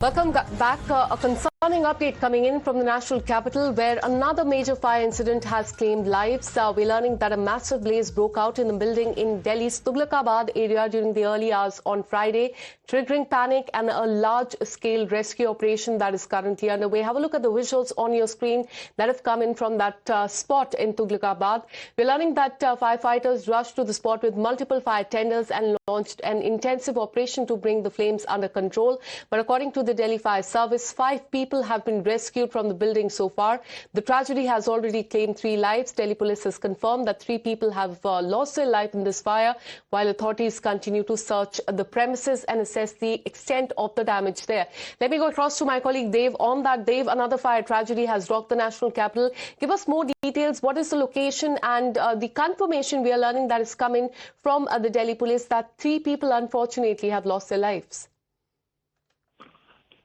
Welcome back. A concerning update coming in from the national capital where another major fire incident has claimed lives. We're learning that a massive blaze broke out in the building in Delhi's Tughlakabad area during the early hours on Friday, triggering panic and a large-scale rescue operation that is currently underway. Have a look at the visuals on your screen that have come in from that spot in Tughlakabad. We're learning that firefighters rushed to the spot with multiple fire tenders and launched an intensive operation to bring the flames under control. But according to the Delhi Fire Service, 5 people have been rescued from the building so far. The tragedy has already claimed 3 lives. Delhi police has confirmed that 3 people have lost their life in this fire, while authorities continue to search the premises and assess the extent of the damage there. Let me go across to my colleague Dev. On that, Dev, another fire tragedy has rocked the national capital. Give us more details. What is the location and the confirmation we are learning that is coming from the Delhi police that 3 people unfortunately have lost their lives?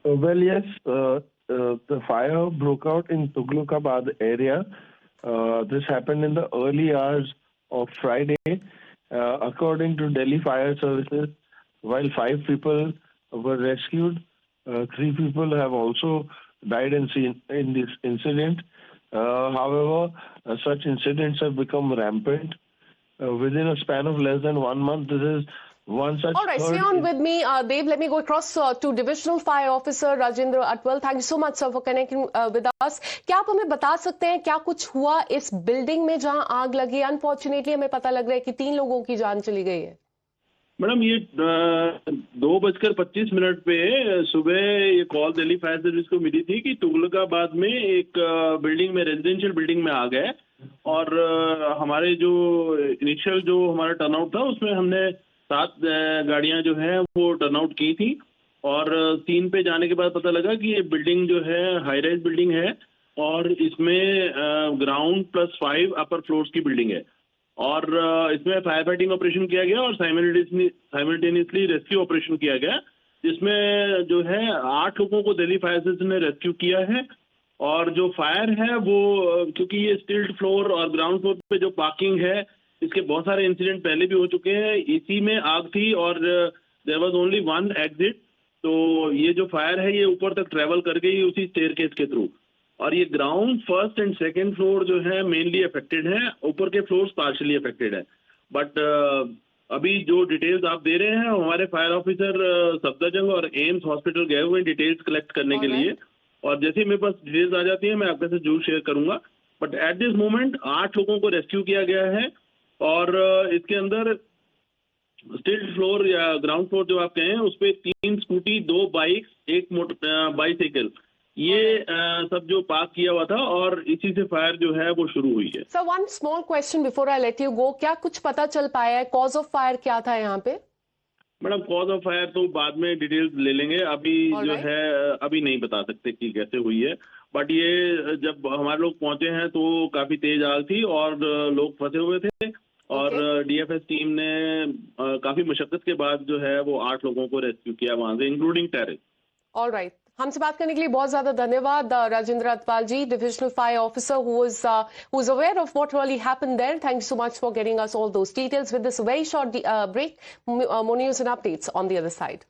Well, yes, the fire broke out in Tughlakabad area. This happened in the early hours of Friday. According to Delhi Fire Services, while 5 people were rescued, 3 people have also died in this incident. However, such incidents have become rampant. Within a span of less than 1 month, this is one such. All right, stay on with me, Dev. Let me go across to Divisional Fire Officer Rajendra Atwal. Thank you so much, sir, for connecting with us. क्या आप हमें बता सकते हैं क्या कुछ हुआ इस बिल्डिंग में जहां आग लगी? अनफॉर्चुनेटली हमें पता लग रहा है कि 3 लोगों की जान चली गई है। मैडम, ये 2:25 पे सुबह ये कॉल दिल्ली फायर सर्विस को मिली थी कि तुगलकाबाद में एक बिल्डिंग में, रेजिडेंशियल बिल्डिंग में आग है। और हमारे जो इनिशियल जो हमारा टर्नआउट था उसमें हमने 7 गाड़ियां जो है वो टर्नआउट की थी। और सीन पे जाने के बाद पता लगा कि ये बिल्डिंग जो है हाई राइज बिल्डिंग है और इसमें ग्राउंड +5 अपर फ्लोर्स की बिल्डिंग है। और इसमें फायर फाइटिंग ऑपरेशन किया गया और साइमल्टेनियसली रेस्क्यू ऑपरेशन किया गया, जिसमें जो है 8 लोगों को दिल्ली फायर सर्विस ने रेस्क्यू किया है। और जो फायर है वो, क्योंकि ये स्टिल्ट फ्लोर और ग्राउंड फ्लोर पे जो पार्किंग है, इसके बहुत सारे इंसिडेंट पहले भी हो चुके हैं। इसी में आग थी और देयर वाज ओनली 1 एग्जिट। तो ये जो फायर है ये ऊपर तक ट्रेवल कर गई उसी स्टेयरकेस के थ्रू। और ये ground, first and second floor जो है मेनली अफेक्टेड है, ऊपर के फ्लोर्स पार्शियली अफेक्टेड है। बट अभी जो डिटेल्स आप दे रहे हैं, हमारे फायर ऑफिसर सफदरजंग और एम्स हॉस्पिटल गए हुए डिटेल्स कलेक्ट करने के लिए। और जैसे ही मेरे पास डिटेल्स आ जाती है मैं आपके साथ जरूर शेयर करूंगा। बट एट दिस मोमेंट 8 लोगों को रेस्क्यू किया गया है। और इसके अंदर स्टिल्ट फ्लोर या ग्राउंड फ्लोर जो आप कहें उस पर 3 स्कूटी, 2 बाइक्स, 1 बाईसाइकिल, ये सब जो पार्क किया हुआ था और इसी से फायर जो है वो शुरू हुई है। Sir, one small question before I let you go, क्या कुछ पता चल पाया है कॉज ऑफ फायर क्या था यहाँ पे? मैडम, कॉज ऑफ फायर तो बाद में डिटेल्स ले लेंगे, अभी जो है अभी नहीं बता सकते कि कैसे हुई है। बट ये जब हमारे लोग पहुंचे हैं तो काफी तेज आग थी और लोग फंसे हुए थे। और डीएफएस टीम ने काफी मशक्कत के बाद जो है वो 8 लोगों को रेस्क्यू किया वहां से, इंक्लूडिंग टेररिस्ट। ऑलराइट, हमसे बात करने के लिए बहुत ज्यादा धन्यवाद Rajendra Atwal ji, divisional fire officer who is aware of what really happened there. Thank you so much for getting us all those details. With this very short break, more news and updates on the other side.